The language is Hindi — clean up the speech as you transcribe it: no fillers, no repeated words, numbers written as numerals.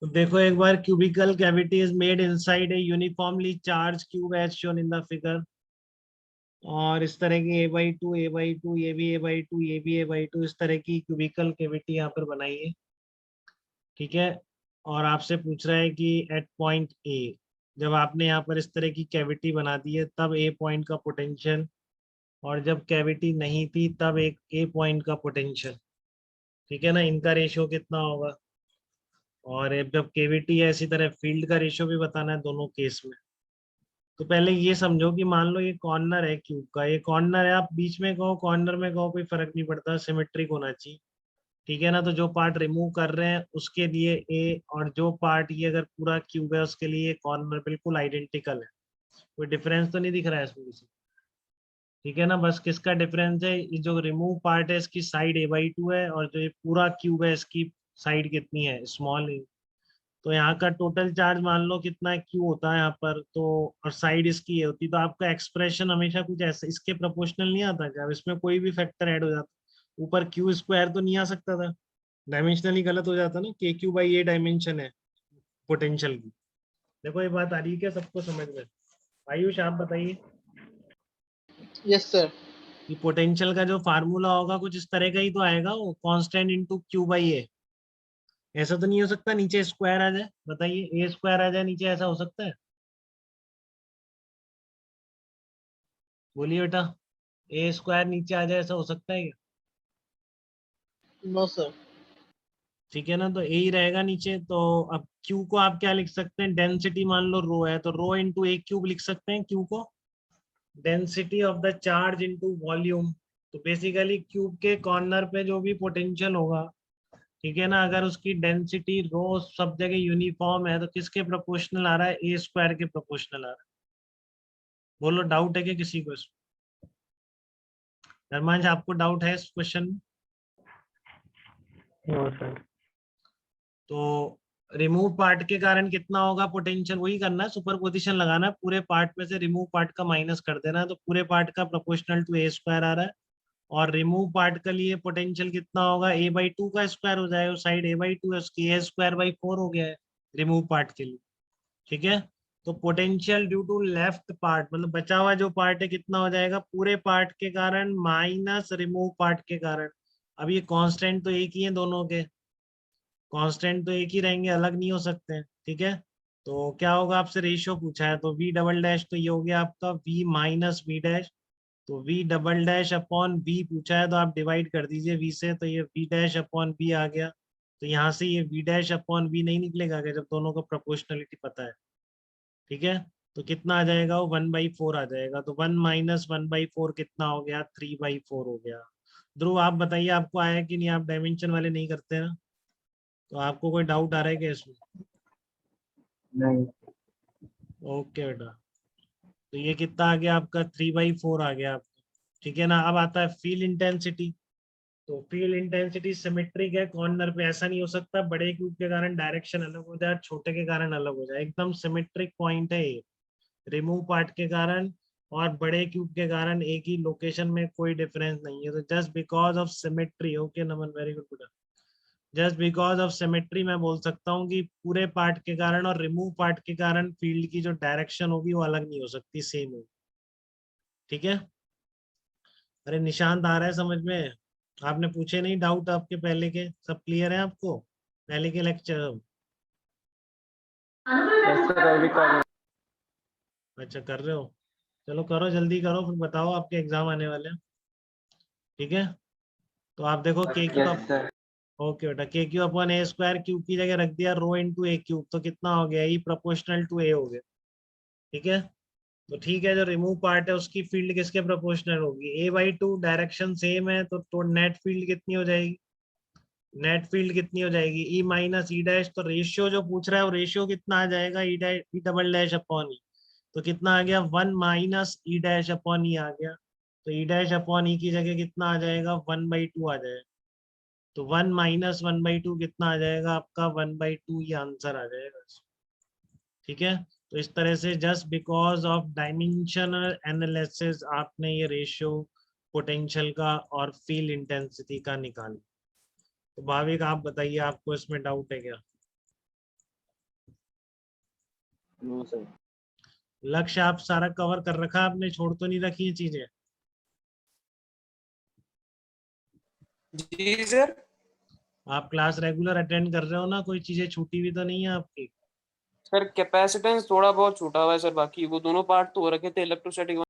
तो देखो एक बार, cubical cavity is made inside a uniformly charge cube as shown in the figure. और इस तरह की a/2 a/2 ये भी a/2 ये भी a/2 इस तरह की क्यूबिकल कैविटी यहाँ पर बनाई है। ठीक है। और आपसे पूछ रहा है कि एट पॉइंट ए, जब आपने यहाँ पर इस तरह की कैविटी बना दी है तब ए पॉइंट का पोटेंशियल, और जब कैविटी नहीं थी तब एक ए पॉइंट का पोटेंशियल। ठीक है ना, इनका रेशियो कितना होगा। और जब कैविटी है इसी तरह फील्ड का रेशियो भी बताना है दोनों केस में। तो पहले ये समझो कि मान लो ये कॉर्नर है क्यूब का, ये कॉर्नर है, आप बीच में कहो कॉर्नर में कहो कोई फर्क नहीं पड़ता, सिमेट्रिक होना चाहिए। ठीक है ना, तो जो पार्ट रिमूव कर रहे हैं उसके लिए ए, और जो पार्ट ये अगर पूरा क्यूब है उसके लिए कॉर्नर बिल्कुल आइडेंटिकल है। कोई डिफरेंस तो नहीं दिख रहा है इसमें किसी। ठीक है ना, बस किसका डिफरेंस है, ये जो रिमूव पार्ट है इसकी साइड a/2 है, और जो ये पूरा क्यूब है इसकी साइड कितनी है, स्मॉल है। तो यहाँ का टोटल चार्ज मान लो कितना क्यू होता है यहाँ पर, तो और साइड इसकी ये होती, तो आपका एक्सप्रेशन हमेशा कुछ ऐसा इसके प्रोपोर्शनल नहीं आता क्या, अब इसमें कोई भी फैक्टर ऐड हो जाता, ऊपर क्यू स्क्वायर तो नहीं आ सकता था, डायमेंशनली गलत हो जाता ना, k/q/a ये डायमेंशन है पोटेंशियल की। देखो ये बात आ रही है क्या सबको समझ में। आयुष आप बताइए। Yes sir. कि पोटेंशियल का जो फार्मूला होगा कुछ इस तरह का ही तो आएगा, वो कांस्टेंट इनटू q/a। ऐसा तो नहीं हो सकता नीचे स्क्वायर आ जाए, बताइए a स्क्वायर आ जाए नीचे, ऐसा हो सकता है? बोलिए बेटा, a स्क्वायर नीचे आ जाए ऐसा हो सकता है क्या? No sir. ठीक है ना, तो a ही रहेगा नीचे। तो अब q को आप क्या लिख सकते हैं, डेंसिटी मान लो रो है तो रो इंटू a³ लिख सकते हैं q को, density of the charge into volume. तो बेसिकली क्यूब के कॉर्नर पे जो भी पोटेंशियल होगा, ठीक है ना, अगर उसकी डेंसिटी रो सब जगह यूनिफॉर्म है तो किसके प्रोपोर्शनल आ रहा है, ए स्क्वायर के प्रोपोर्शनल आ रहा है। बोलो डाउट है क्या किसी को इसमें? धर्मांश आपको डाउट है इस क्वेश्चन में? तो रिमूव पार्ट के कारण कितना होगा पोटेंशियल, वही करना है, सुपरपोजिशन लगाना है, पूरे पार्ट में से रिमूव पार्ट का माइनस कर देना है, तो पूरे पार्ट का प्रोपोर्शनल टू ए स्क्वायर आ रहा है। और रिमूव पार्ट के लिए पोटेंशियल कितना होगा, a/2 का स्क्वायर हो जाएगा, साइड a/2 है उसकी, a²/4 हो गया है रिमूव पार्ट के लिए। ठीक है। तो potential due to left part, मतलब बचा हुआ जो पार्ट है कितना हो जाएगा, पूरे पार्ट के कारण माइनस रिमूव पार्ट के कारण। अब ये कांस्टेंट तो एक ही है दोनों के, कांस्टेंट तो एक ही रहेंगे, अलग नहीं हो सकते हैं। ठीक है। तो क्या होगा, आपसे रेशियो पूछा है तो v डबल डैश, तो ये हो गया आपका v माइनस v डैश। तो v double dash upon v पूछा है तो आप डिवाइड कर दीजिए v से, तो ये v डैश अपॉन v आ गया। तो यहाँ से ये v डैश अपॉन v नहीं निकलेगा क्या, जब दोनों का प्रोपोर्शनलिटी पता है। ठीक है। तो कितना आ जाएगा, वो 1/4 आ जाएगा, तो 1 माइनस 1/4 कितना हो गया, 3/4 हो गया। ध्रुव आप बताइए आपको आया कि नहीं, आप डायमेंशन वाले नहीं करते ना, तो आपको कोई डाउट आ रहा है क्या इसमें? नहीं। ओके बेटा, तो ये कितना आ गया आपका, 3/4 आ गया आपका। ठीक है ना, अब आता है फील्ड इंटेंसिटी। तो फील्ड इंटेंसिटी सिमेट्रिक है कॉर्नर पे, ऐसा नहीं हो सकता बड़े क्यूब के कारण डायरेक्शन अलग हो जाए, छोटे के कारण अलग हो जाए, एकदम सिमेट्रिक पॉइंट है ये। रिमूव पार्ट के कारण और बड़े क्यूब के कारण एक ही लोकेशन में कोई डिफरेंस नहीं है, तो just because of symmetry, okay Naman, very good बेटा, जस्ट बिकॉज ऑफ सिमेट्री मैं बोल सकता हूँ कि पूरे पार्ट के कारण और रिमूव पार्ट के कारण फील्ड की जो डायरेक्शन होगी वो अलग नहीं हो सकती, सेम होगी। ठीक है। अरे निशांत आ रहा है समझ में? आपने पूछे नहीं डाउट आपके पहले के, सब क्लियर है आपको पहले के लेक्चर? अच्छा कर रहे हो, चलो करो जल्दी करो, फिर बताओ, आपके एग्जाम आने वाले हैं। ठीक है। तो आप देखो k³ यस सर। ओके बेटा, k³ upon a square, cube की जगह रख दिया रो इंटू a³, तो कितना हो गया, ई प्रोपोर्शनल टू a हो गया। ठीक है। तो ठीक है, जो रिमूव पार्ट है उसकी फील्ड किसके प्रोपोर्शनल होगी, a/2, डायरेक्शन सेम है, तो नेट फील्ड कितनी हो जाएगी, नेट फील्ड कितनी हो जाएगी, ई माइनस ई डैश। तो रेशियो जो पूछ रहा है वो रेशियो कितना आ जाएगा, E dash E double dash upon E. तो कितना आ गया, 1 minus E dash upon E आ गया। तो ई डैश अपॉन ई की जगह कितना आ जाएगा, 1/2 आ जाएगा। तो 1 माइनस 1/2 कितना आ जाएगा आपका, 1/2, ये आंसर आ जाएगा। ठीक है। तो इस तरह से just because of dimensional analysis आपने ये रेशियो पोटेंशियल का और फील्ड इंटेंसिटी का निकाला। तो भाविक आप बताइए, आपको इसमें डाउट है क्या? No sir. लक्ष्य आप सारा कवर कर रखा आपने, छोड़ तो नहीं रखी है चीजें? जी सर। आप क्लास रेगुलर अटेंड कर रहे हो ना, कोई चीजें छूटी हुई तो नहीं है आपकी? सर कैपेसिटेंस थोड़ा बहुत छूटा हुआ है सर, बाकी वो दोनों पार्ट तो हो रखे थे इलेक्ट्रोस्टैटिक